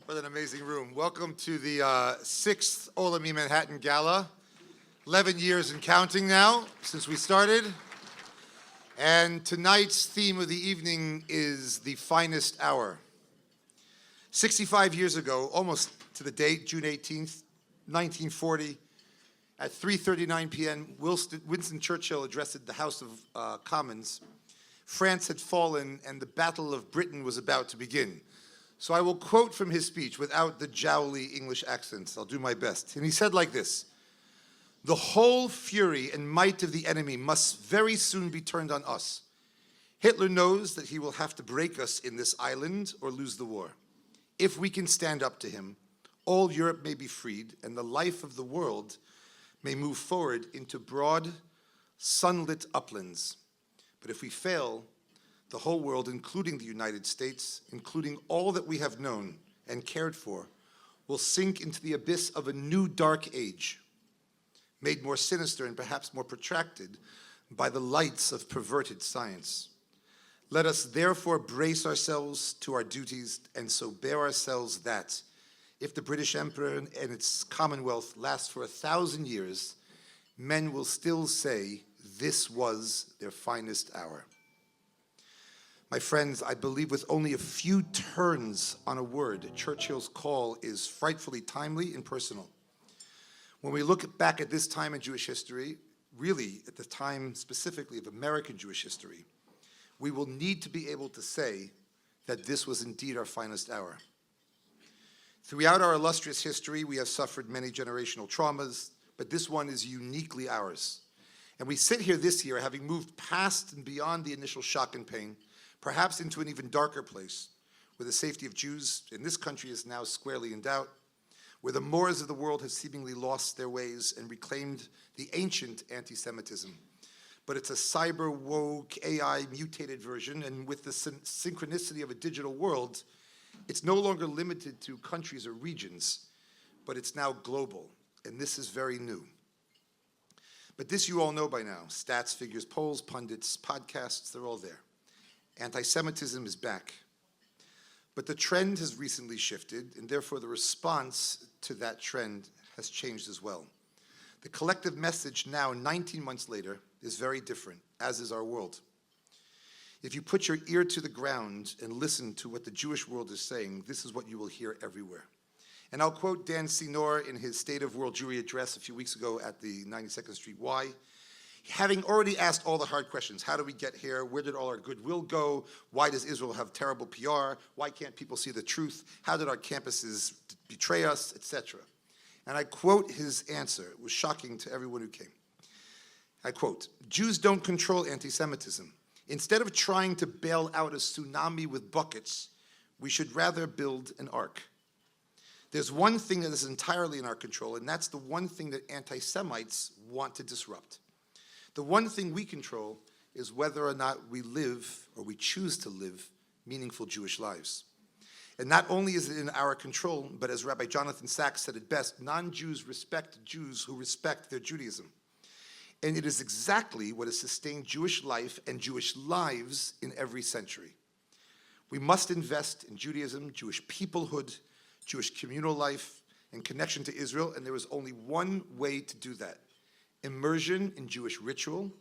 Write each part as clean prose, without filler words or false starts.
What an amazing room. Welcome to the 6th Olami Manhattan Gala. 11 years and counting now since we started. And tonight's theme of the evening is the finest hour. 65 years ago, almost to the date, June 18th, 1940, at 3:39 p.m., Winston Churchill addressed the House of Commons. France had fallen and the Battle of Britain was about to begin. So I will quote from his speech without the jowly English accents. I'll do my best. And he said like this: "The whole fury and might of the enemy must very soon be turned on us. Hitler knows that he will have to break us in this island or lose the war. If we can stand up to him, all Europe may be freed and the life of the world may move forward into broad, sunlit uplands. But if we fail, the whole world, including the United States, including all that we have known and cared for, will sink into the abyss of a new dark age, made more sinister and perhaps more protracted by the lights of perverted science. Let us therefore brace ourselves to our duties and so bear ourselves that, if the British Empire and its Commonwealth last for 1,000 years, men will still say this was their finest hour." My friends, I believe with only a few turns on a word, Churchill's call is frightfully timely and personal. When we look back at this time in Jewish history, really at the time specifically of American Jewish history, we will need to be able to say that this was indeed our finest hour. Throughout our illustrious history, we have suffered many generational traumas, but this one is uniquely ours. And we sit here this year having moved past and beyond the initial shock and pain, perhaps into an even darker place, where the safety of Jews in this country is now squarely in doubt, where the Moors of the world have seemingly lost their ways and reclaimed the ancient anti-Semitism. But it's a cyber woke, AI mutated version, and with the synchronicity of a digital world, it's no longer limited to countries or regions, but it's now global, and this is very new. But this you all know by now. Stats, figures, polls, pundits, podcasts, they're all there. Anti-Semitism is back. But the trend has recently shifted, and therefore the response to that trend has changed as well. The collective message now, 19 months later, is very different, as is our world. If you put your ear to the ground and listen to what the Jewish world is saying, this is what you will hear everywhere. And I'll quote Dan Senor in his State of World Jewry address a few weeks ago at the 92nd Street Y. Having already asked all the hard questions, how do we get here? Where did all our goodwill go? Why does Israel have terrible PR? Why can't people see the truth? How did our campuses betray us, etc.? And I quote his answer. It was shocking to everyone who came. I quote, "Jews don't control anti-Semitism. Instead of trying to bail out a tsunami with buckets, we should rather build an ark. There's one thing that is entirely in our control, and that's the one thing that anti-Semites want to disrupt. The one thing we control is whether or not we live, or we choose to live, meaningful Jewish lives. And not only is it in our control, but as Rabbi Jonathan Sachs said it best, non-Jews respect Jews who respect their Judaism. And it is exactly what has sustained Jewish life and Jewish lives in every century. We must invest in Judaism, Jewish peoplehood, Jewish communal life, and connection to Israel, and there is only one way to do that: immersion in Jewish ritual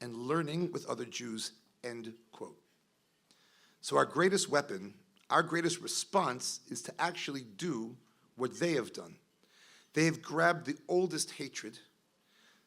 and learning with other Jews," end quote. So our greatest weapon, our greatest response is to actually do what they have done. They have grabbed the oldest hatred,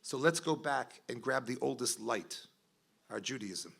so let's go back and grab the oldest light, our Judaism.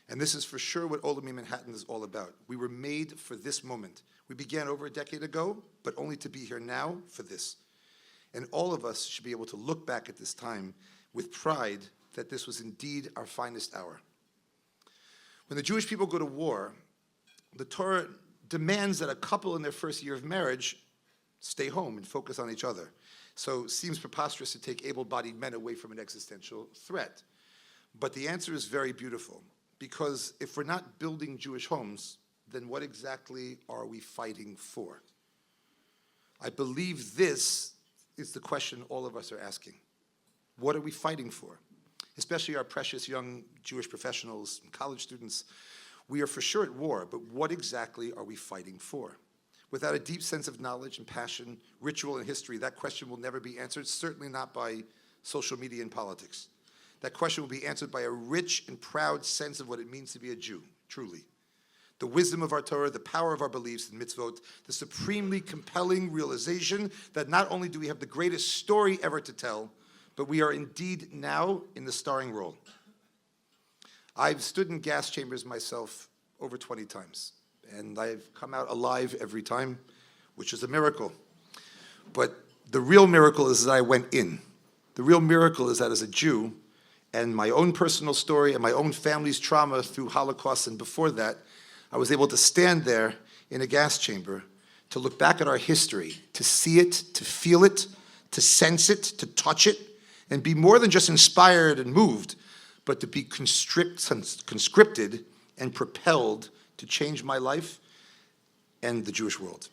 And this is for sure what Olami Manhattan is all about. We were made for this moment. We began over a decade ago, but only to be here now for this. And all of us should be able to look back at this time with pride that this was indeed our finest hour. When the Jewish people go to war, the Torah demands that a couple in their first year of marriage stay home and focus on each other. So it seems preposterous to take able-bodied men away from an existential threat. But the answer is very beautiful, because if we're not building Jewish homes, then what exactly are we fighting for? I believe this is the question all of us are asking. What are we fighting for? Especially our precious young Jewish professionals and college students. We are for sure at war, but what exactly are we fighting for? Without a deep sense of knowledge and passion, ritual and history, that question will never be answered, certainly not by social media and politics. That question will be answered by a rich and proud sense of what it means to be a Jew, truly. The wisdom of our Torah, the power of our beliefs and mitzvot, the supremely compelling realization that not only do we have the greatest story ever to tell, but we are indeed now in the starring role. I've stood in gas chambers myself over 20 times, and I've come out alive every time, which is a miracle. But the real miracle is that I went in. The real miracle is that as a Jew, and my own personal story and my own family's trauma through Holocaust and before that, I was able to stand there in a gas chamber to look back at our history, to see it, to feel it, to sense it, to touch it, and be more than just inspired and moved, but to be conscripted and propelled to change my life and the Jewish world.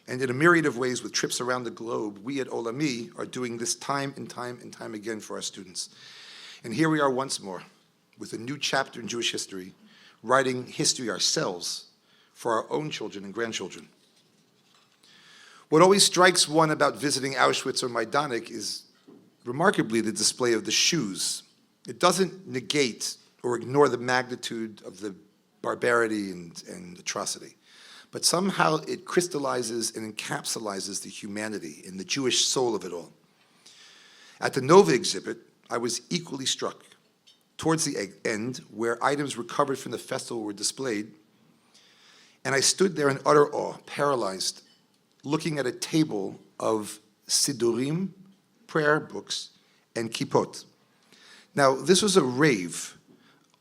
And in a myriad of ways, with trips around the globe, we at Olami are doing this time and time and time again for our students. And here we are once more, with a new chapter in Jewish history, writing history ourselves for our own children and grandchildren. What always strikes one about visiting Auschwitz or Majdanek is remarkably the display of the shoes. It doesn't negate or ignore the magnitude of the barbarity and atrocity, but somehow it crystallizes and encapsulizes the humanity and the Jewish soul of it all. At the Nova exhibit, I was equally struck. Towards the end, where items recovered from the festival were displayed, and I stood there in utter awe, paralyzed, looking at a table of sidurim, prayer books, and kippot. Now, this was a rave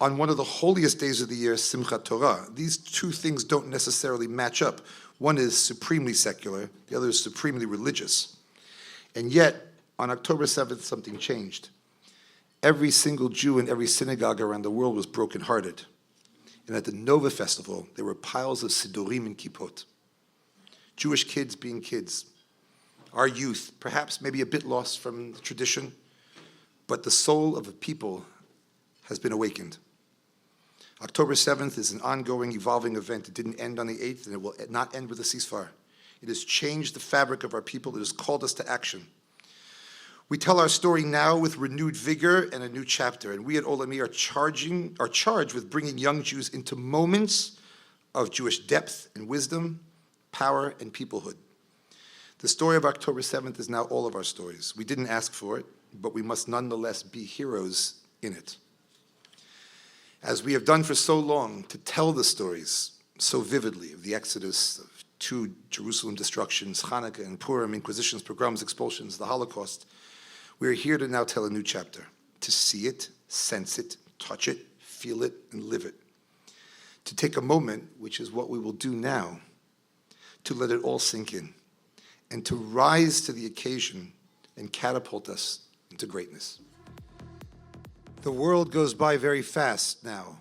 on one of the holiest days of the year, Simchat Torah. These two things don't necessarily match up. One is supremely secular, the other is supremely religious. And yet, on October 7th, something changed. Every single Jew in every synagogue around the world was brokenhearted. And at the Nova Festival, there were piles of sidurim and kippot. Jewish kids being kids. Our youth, perhaps maybe a bit lost from the tradition, but the soul of a people has been awakened. October 7th is an ongoing, evolving event. It didn't end on the 8th, and it will not end with a ceasefire. It has changed the fabric of our people. It has called us to action. We tell our story now with renewed vigor and a new chapter, and we at Olami are charged with bringing young Jews into moments of Jewish depth and wisdom, power and peoplehood. The story of October 7th is now all of our stories. We didn't ask for it, but we must nonetheless be heroes in it. As we have done for so long, to tell the stories so vividly of the Exodus, of two Jerusalem destructions, Hanukkah and Purim, inquisitions, pogroms, expulsions, the Holocaust, we are here to now tell a new chapter, to see it, sense it, touch it, feel it, and live it. To take a moment, which is what we will do now, to let it all sink in, and to rise to the occasion and catapult us into greatness. The world goes by very fast now.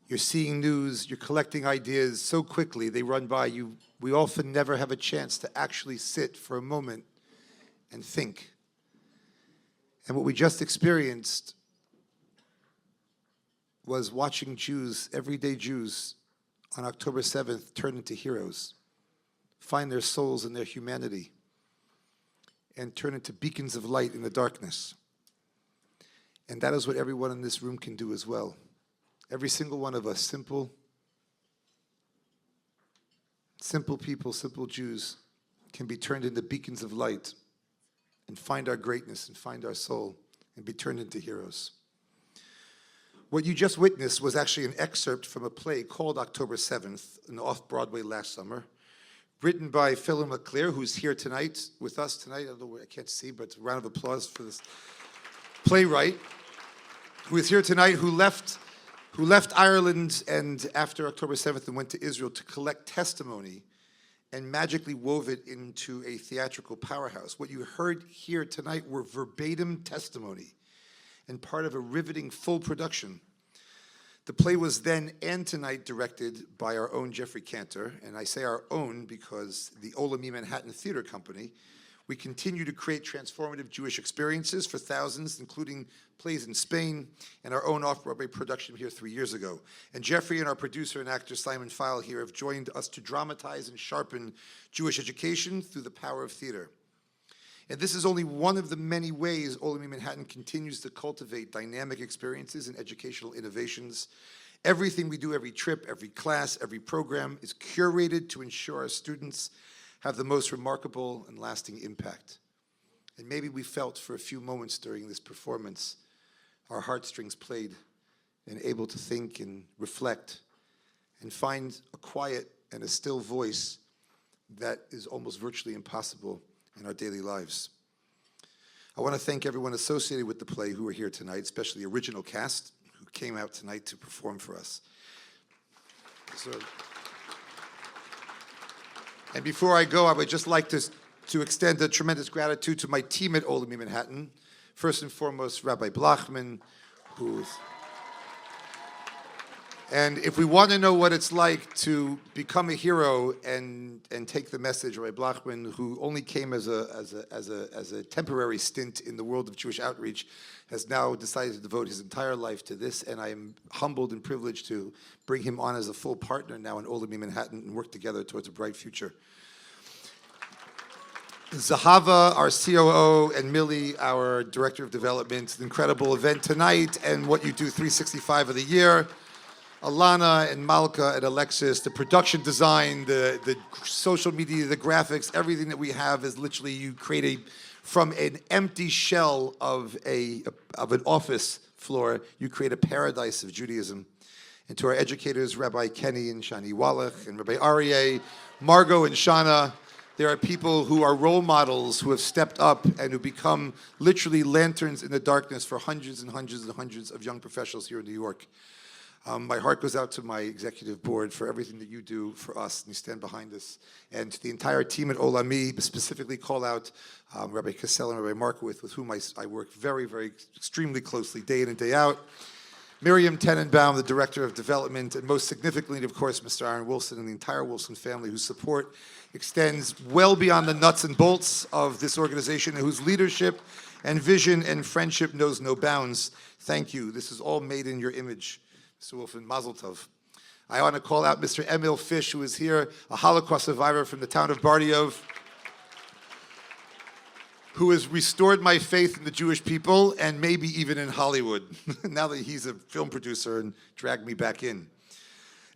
You're seeing news, you're collecting ideas so quickly, they run by you. We often never have a chance to actually sit for a moment and think. And what we just experienced was watching Jews, everyday Jews, on October 7th turn into heroes, find their souls and their humanity, and turn into beacons of light in the darkness. And that is what everyone in this room can do as well. Every single one of us, simple people, simple Jews, can be turned into beacons of light and find our greatness and find our soul and be turned into heroes. What you just witnessed was actually an excerpt from a play called October 7th, in off-Broadway last summer, written by Philip McClear, who's here tonight with us tonight. I can't see, but a round of applause for this playwright, who is here tonight, who left Ireland and after October 7th and went to Israel to collect testimony and magically wove it into a theatrical powerhouse. What you heard here tonight were verbatim testimony and part of a riveting full production. The play was then and tonight directed by our own Jeffrey Cantor, and I say our own because the Olami Manhattan Theater Company We continue to create transformative Jewish experiences for thousands, including plays in Spain and our own off-Broadway production here 3 years ago. And Jeffrey and our producer and actor Simon Feil here have joined us to dramatize and sharpen Jewish education through the power of theater. And this is only one of the many ways Olami Manhattan continues to cultivate dynamic experiences and educational innovations. Everything we do, every trip, every class, every program is curated to ensure our students have the most remarkable and lasting impact. And maybe we felt for a few moments during this performance, our heartstrings played and able to think and reflect and find a quiet and a still voice that is almost virtually impossible in our daily lives. I want to thank everyone associated with the play who are here tonight, especially the original cast who came out tonight to perform for us. And before I go, I would just like to extend a tremendous gratitude to my team at Olami Manhattan. First and foremost, Rabbi Blachman, and if we want to know what it's like to become a hero and take the message, Rabbi Blachman, who only came as a temporary stint in the world of Jewish outreach, has now decided to devote his entire life to this, and I am humbled and privileged to bring him on as a full partner now in Olami Manhattan and work together towards a bright future. Zahava, our COO, and Millie, our Director of Development, an incredible event tonight and what you do 365 of the year. Alana and Malka and Alexis, the production design, the social media, the graphics, everything that we have is literally you create from an empty shell of an office floor, you create a paradise of Judaism. And to our educators, Rabbi Kenny and Shani Wallach, and Rabbi Aryeh, Margot and Shana, there are people who are role models who have stepped up and who become literally lanterns in the darkness for hundreds and hundreds and hundreds of young professionals here in New York. My heart goes out to my executive board for everything that you do for us, and you stand behind us. And to the entire team at Olami, specifically call out Rabbi Cassell and Rabbi Markowitz, with whom I work very, very extremely closely day in and day out. Miriam Tenenbaum, the Director of Development, and most significantly, of course, Mr. Aaron Wilson and the entire Wilson family, whose support extends well beyond the nuts and bolts of this organization, and whose leadership and vision and friendship knows no bounds. Thank you. This is all made in your image. Mr. Wolfen, Mazel Tov. I want to call out Mr. Emil Fish, who is here, a Holocaust survivor from the town of Bardiov, who has restored my faith in the Jewish people and maybe even in Hollywood, now that he's a film producer and dragged me back in.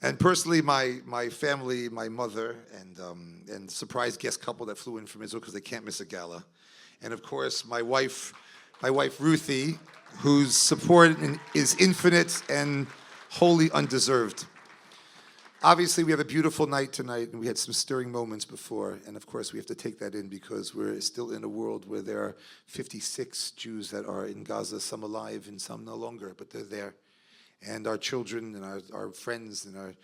And personally, my family, my mother, and surprise guest couple that flew in from Israel because they can't miss a gala. And of course, my wife Ruthie, whose support is infinite and wholly undeserved. Obviously, we have a beautiful night tonight, and we had some stirring moments before, and of course, we have to take that in because we're still in a world where there are 56 Jews that are in Gaza, some alive and some no longer, but they're there. And our children and our friends and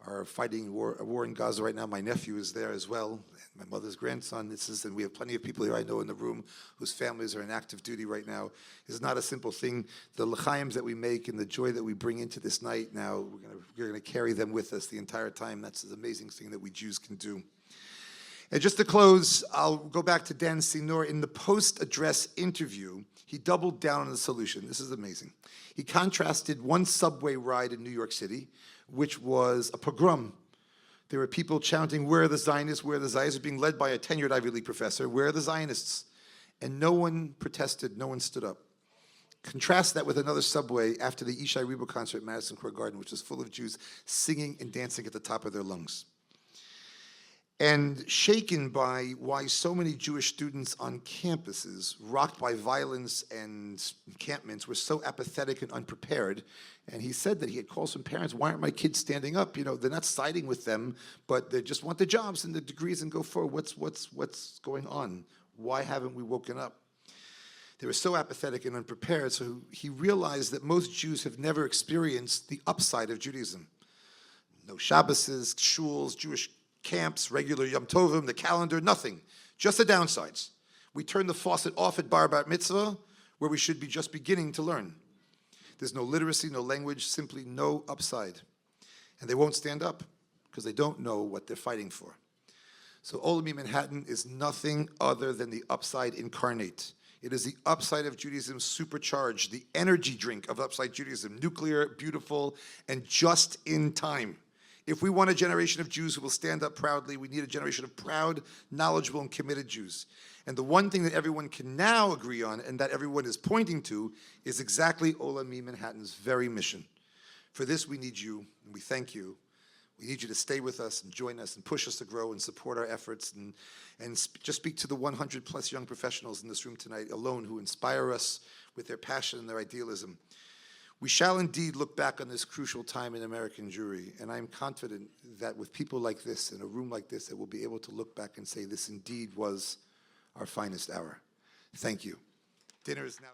are fighting a war in Gaza right now. My nephew is there as well, my mother's grandson. And we have plenty of people here I know in the room whose families are in active duty right now. It's not a simple thing. The l'chaims that we make and the joy that we bring into this night now, we're gonna carry them with us the entire time. That's the amazing thing that we Jews can do. And just to close, I'll go back to Dan Sinor. In the post-address interview, he doubled down on the solution. This is amazing. He contrasted one subway ride in New York City, which was a pogrom. There were people chanting, "Where are the Zionists? Where are the Zionists?" being led by a tenured Ivy League professor. "Where are the Zionists?" And no one protested, no one stood up. Contrast that with another subway after the Ishai Ribo concert at Madison Square Garden, which was full of Jews singing and dancing at the top of their lungs. And shaken by why so many Jewish students on campuses, rocked by violence and encampments, were so apathetic and unprepared. And he said that he had called some parents, "Why aren't my kids standing up? You know, they're not siding with them, but they just want the jobs and the degrees and go forward. What's going on? Why haven't we woken up?" They were so apathetic and unprepared, so he realized that most Jews have never experienced the upside of Judaism. No Shabbases, shuls, Jewish camps, regular Yom Tovim, the calendar, nothing. Just the downsides. We turn the faucet off at Bar Bat Mitzvah, where we should be just beginning to learn. There's no literacy, no language, simply no upside. And they won't stand up because they don't know what they're fighting for. So Olami Manhattan is nothing other than the upside incarnate. It is the upside of Judaism supercharged, the energy drink of upside Judaism, nuclear, beautiful, and just in time. If we want a generation of Jews who will stand up proudly, we need a generation of proud, knowledgeable, and committed Jews. And the one thing that everyone can now agree on, and that everyone is pointing to, is exactly Olami Manhattan's very mission. For this, we need you, and we thank you. We need you to stay with us and join us and push us to grow and support our efforts and just speak to the 100 plus young professionals in this room tonight alone who inspire us with their passion and their idealism. We shall indeed look back on this crucial time in American Jewry, and I'm confident that with people like this, in a room like this, that we'll be able to look back and say this indeed was our finest hour. Thank you. Dinner is now...